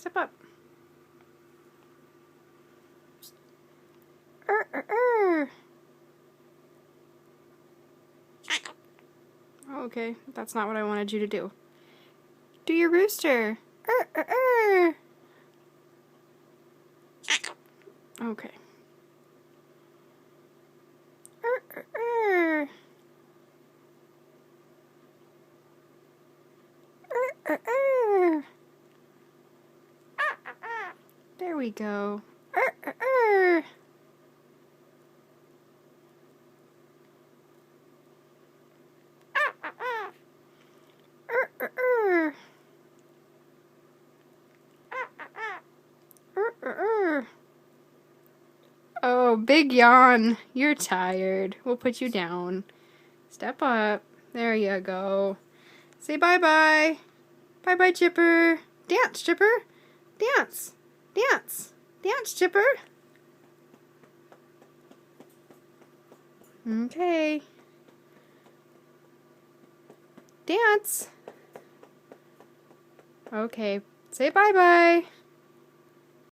Step up. Okay, that's not what I wanted you to do. Do your rooster. Okay. There we go. Oh, big yawn. You're tired. We'll put you down. Step up. There you go. Say bye-bye. Bye-bye, Chipper. Dance, Chipper. Dance. Dance. Dance, Chipper. Okay. Dance. Okay. Say bye-bye.